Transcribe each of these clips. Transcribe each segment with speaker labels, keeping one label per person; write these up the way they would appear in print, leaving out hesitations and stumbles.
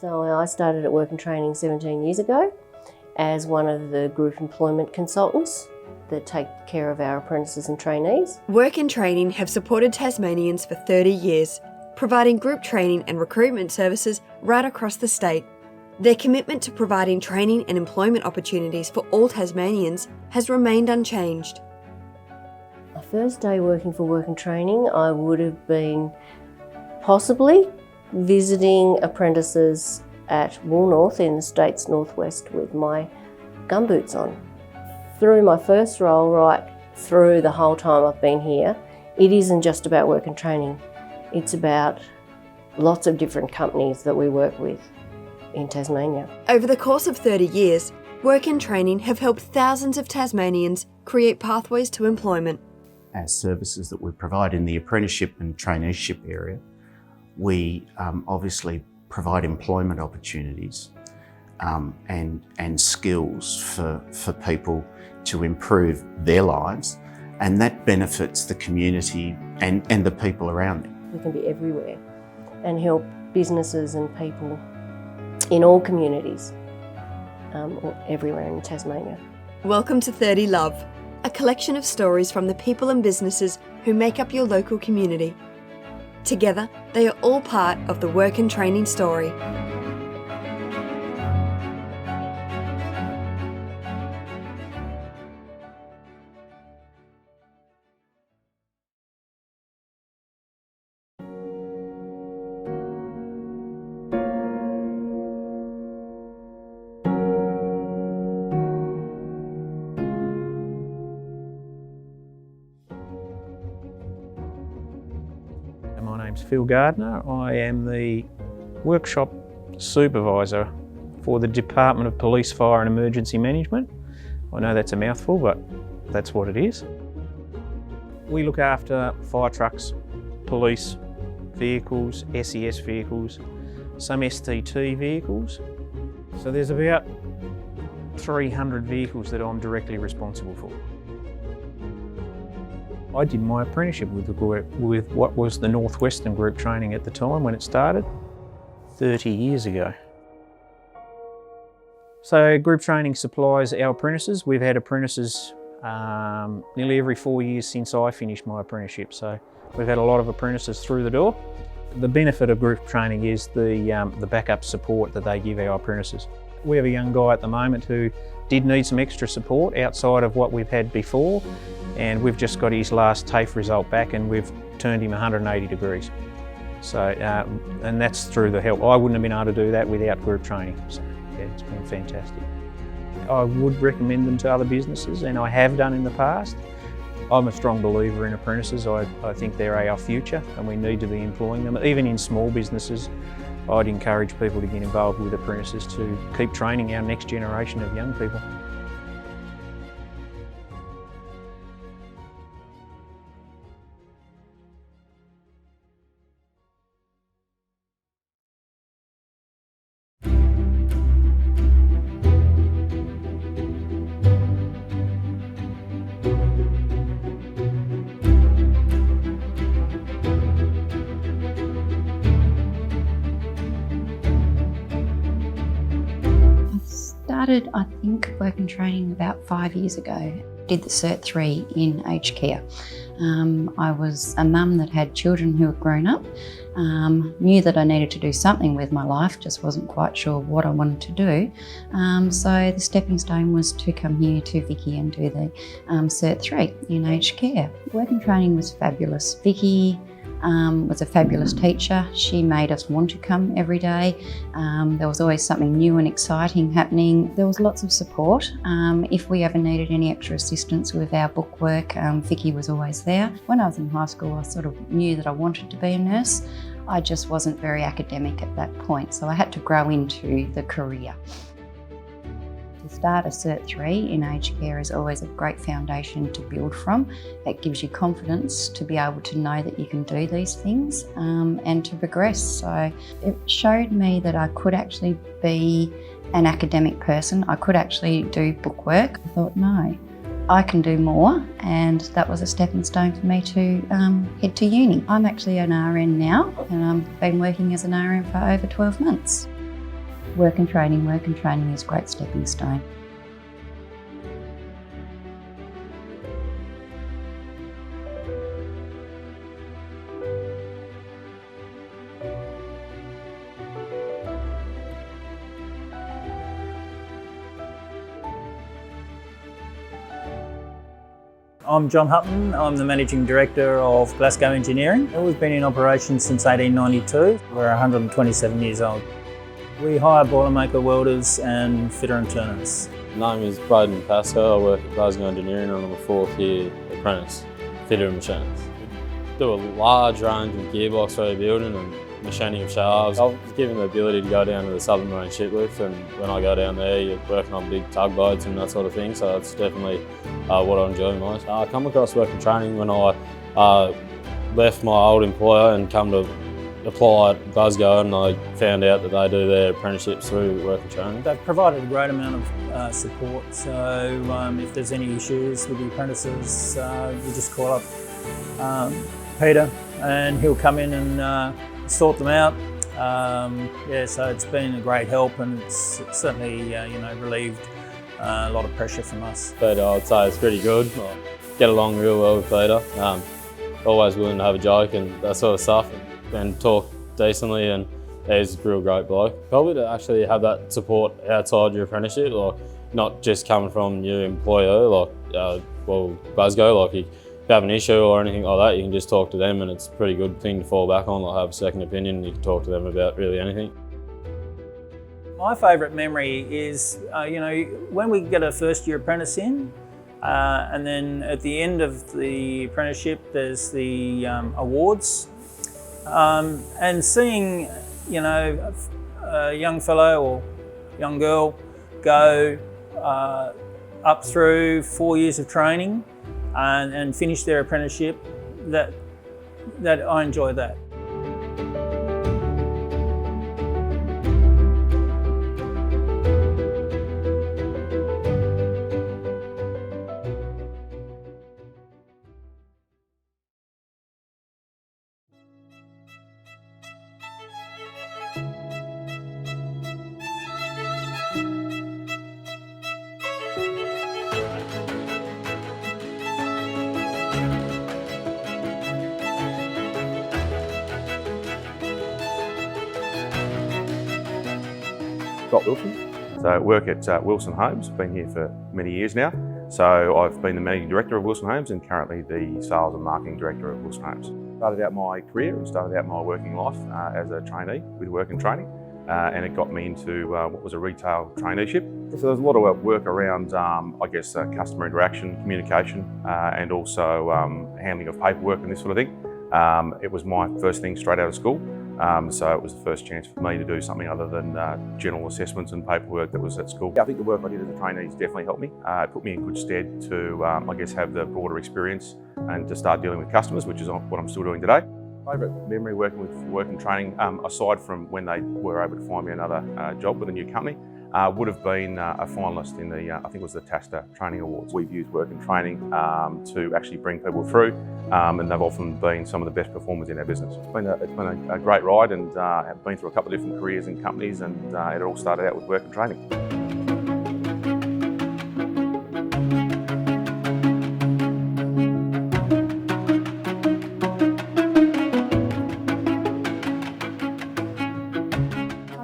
Speaker 1: So I started at Work and Training 17 years ago as one of the group employment consultants that take care of our apprentices and trainees.
Speaker 2: Work and Training have supported Tasmanians for 30 years, providing group training and recruitment services right across the state. Their commitment to providing training and employment opportunities for all Tasmanians has remained unchanged.
Speaker 1: My first day working for Work and Training, I would have been possibly visiting apprentices at Woolnorth in the state's northwest with my gumboots on. Through my first role, right through the whole time I've been here, it isn't just about Work and Training. It's about lots of different companies that we work with in Tasmania.
Speaker 2: Over the course of 30 years, Work and Training have helped thousands of Tasmanians create pathways to employment.
Speaker 3: As services that we provide in the apprenticeship and traineeship area, we obviously provide employment opportunities and skills for people to improve their lives, and that benefits the community and the people around them.
Speaker 1: We can be everywhere and help businesses and people in all communities, everywhere in Tasmania.
Speaker 2: Welcome to 30 Love, a collection of stories from the people and businesses who make up your local community. Together, they are all part of the Work and Training story.
Speaker 4: My name's Phil Gardner. I am the workshop supervisor for the Department of Police, Fire and Emergency Management. I know that's a mouthful, but that's what it is. We look after fire trucks, police vehicles, SES vehicles, some STT vehicles. So there's about 300 vehicles that I'm directly responsible for. I did my apprenticeship with what was the Northwestern Group Training at the time when it started, 30 years ago. So Group Training supplies our apprentices. We've had apprentices nearly every 4 years since I finished my apprenticeship. So we've had a lot of apprentices through the door. The benefit of Group Training is the backup support that they give our apprentices. We have a young guy at the moment who did need some extra support outside of what we've had before, and we've just got his last TAFE result back and we've turned him 180 degrees. So, and that's through the help. I wouldn't have been able to do that without Group Training. So yeah, it's been fantastic. I would recommend them to other businesses, and I have done in the past. I'm a strong believer in apprentices. I think they're our future and we need to be employing them. Even in small businesses, I'd encourage people to get involved with apprentices to keep training our next generation of young people.
Speaker 5: I think Work and Training about 5 years ago. Did the Cert 3 in aged care. I was a mum that had children who had grown up, knew that I needed to do something with my life, just wasn't quite sure what I wanted to do. So the stepping stone was to come here to Vicky and do the Cert 3 in aged care. Work and Training was fabulous. Vicky was a fabulous teacher. She made us want to come every day. There was always something new and exciting happening. There was lots of support. If we ever needed any extra assistance with our bookwork, Vicky was always there. When I was in high school, I sort of knew that I wanted to be a nurse. I just wasn't very academic at that point, so I had to grow into the career. To start a Cert 3 in aged care is always a great foundation to build from. It gives you confidence to be able to know that you can do these things and to progress. So it showed me that I could actually be an academic person. I could actually do bookwork. I thought, no, I can do more, and that was a stepping stone for me to head to uni. I'm actually an RN now, and I've been working as an RN for over 12 months. Work and training is a great stepping stone.
Speaker 6: I'm John Hutton. I'm the Managing Director of Glasgow Engineering. We've been in operation since 1892. We're 127 years old. We hire boilermaker, welders and fitter and turners.
Speaker 7: My name is Braden Pascoe. I work at Glasgow Engineering and I'm a 4th year apprentice, fitter and machinist. We do a large range of gearbox rebuilding and machining of shafts. I was given the ability to go down to the Southern Marine ship lift, and when I go down there you're working on big tugboats and that sort of thing, so that's definitely what I enjoy most. I come across work and training when I left my old employer and come to apply at Glasgow, and I found out that they do their apprenticeships through work and training.
Speaker 6: They've provided a great amount of support, so if there's any issues with the apprentices, we just call up Peter and he'll come in and sort them out. So it's been a great help, and it's certainly relieved a lot of pressure from us.
Speaker 7: But I'd say it's pretty good. I get along real well with Peter. Always willing to have a joke and that sort of stuff, and talk decently, and he's a real great bloke. Probably to actually have that support outside your apprenticeship, like not just coming from your employer, like Glasgow, like if you have an issue or anything like that, you can just talk to them, and it's a pretty good thing to fall back on, like have a second opinion, and you can talk to them about really anything.
Speaker 6: My favourite memory is, when we get a first year apprentice in, and then at the end of the apprenticeship, there's the awards, and seeing, a young fellow or young girl go up through 4 years of training and finish their apprenticeship, that I enjoy that.
Speaker 8: Wilson. So I work at Wilson Homes, been here for many years now. So I've been the Managing Director of Wilson Homes and currently the Sales and Marketing Director of Wilson Homes. Started out my career and started out my working life as a trainee with work and training, and it got me into what was a retail traineeship. So there's a lot of work around, customer interaction, communication, and also handling of paperwork and this sort of thing. It was my first thing straight out of school. So it was the first chance for me to do something other than general assessments and paperwork that was at school. I think the work I did as a trainee has definitely helped me. It put me in good stead to, have the broader experience and to start dealing with customers, which is what I'm still doing today. Favourite memory working with work and training, aside from when they were able to find me another job with a new company, would have been a finalist in the, I think it was the TASTA Training Awards. We've used work and training to actually bring people through, and they've often been some of the best performers in our business. It's been a great ride, and I've been through a couple of different careers and companies, and it all started out with work and training.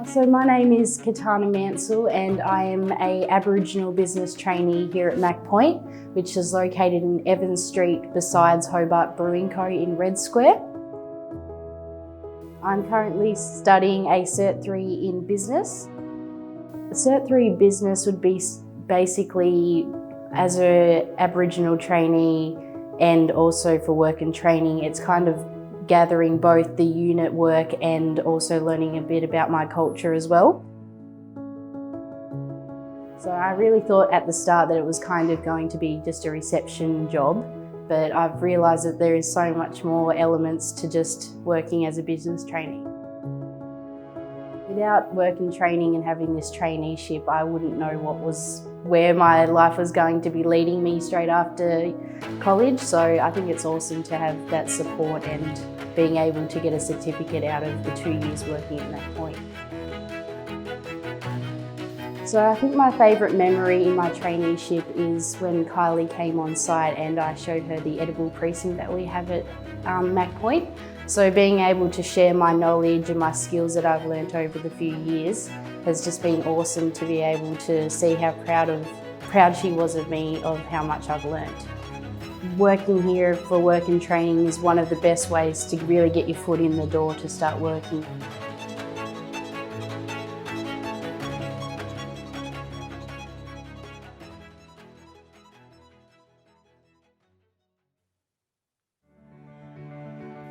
Speaker 9: So my name is Katana Mansell, and I am an Aboriginal business trainee here at Mac Point, which is located in Evans Street besides Hobart Brewing Co in Red Square. I'm currently studying a Cert 3 in business. A Cert 3 business would be basically as an Aboriginal trainee and also for work and training. It's kind of gathering both the unit work and also learning a bit about my culture as well. So I really thought at the start that it was kind of going to be just a reception job, but I've realised that there is so much more elements to just working as a business trainee. Without work and training and having this traineeship, I wouldn't know where my life was going to be leading me straight after college. So I think it's awesome to have that support and being able to get a certificate out of the 2 years working at that point. So I think my favourite memory in my traineeship is when Kylie came on site and I showed her the edible precinct that we have at Mac Point. So being able to share my knowledge and my skills that I've learnt over the few years has just been awesome to be able to see how proud she was of me of how much I've learnt. Working here for work and training is one of the best ways to really get your foot in the door to start working.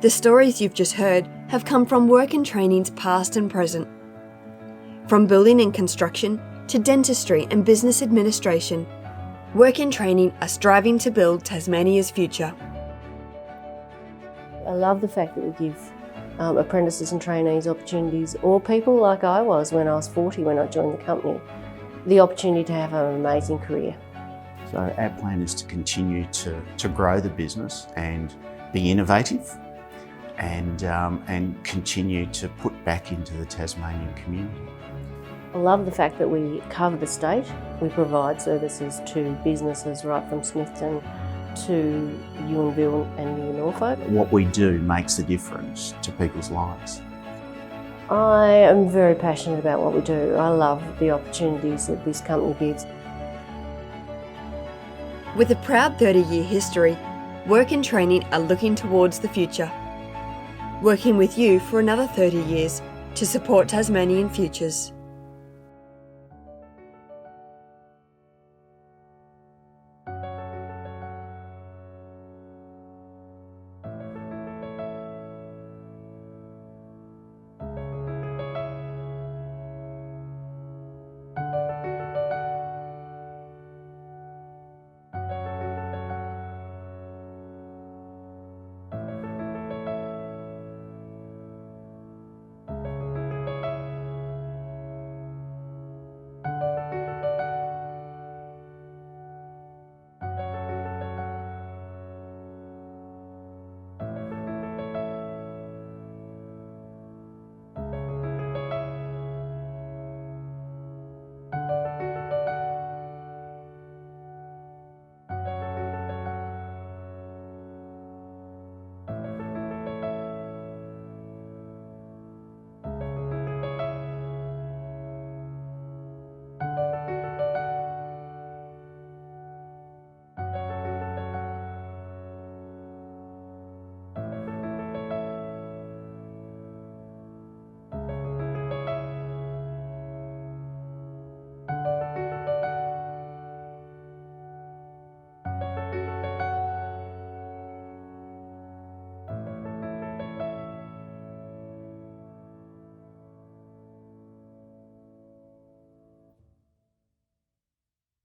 Speaker 2: The stories you've just heard have come from work and training's past and present. From building and construction to dentistry and business administration, work and training are striving to build Tasmania's future.
Speaker 1: I love the fact that we give apprentices and trainees opportunities, or people like I was when I was 40 when I joined the company, the opportunity to have an amazing career.
Speaker 3: So our plan is to continue to grow the business and be innovative and continue to put back into the Tasmanian community.
Speaker 1: I love the fact that we cover the state. We provide services to businesses right from Smithton to Ewanville and New Norfolk.
Speaker 3: What we do makes a difference to people's lives.
Speaker 1: I am very passionate about what we do. I love the opportunities that this company gives.
Speaker 2: With a proud 30-year history, work and training are looking towards the future, working with you for another 30 years to support Tasmanian futures.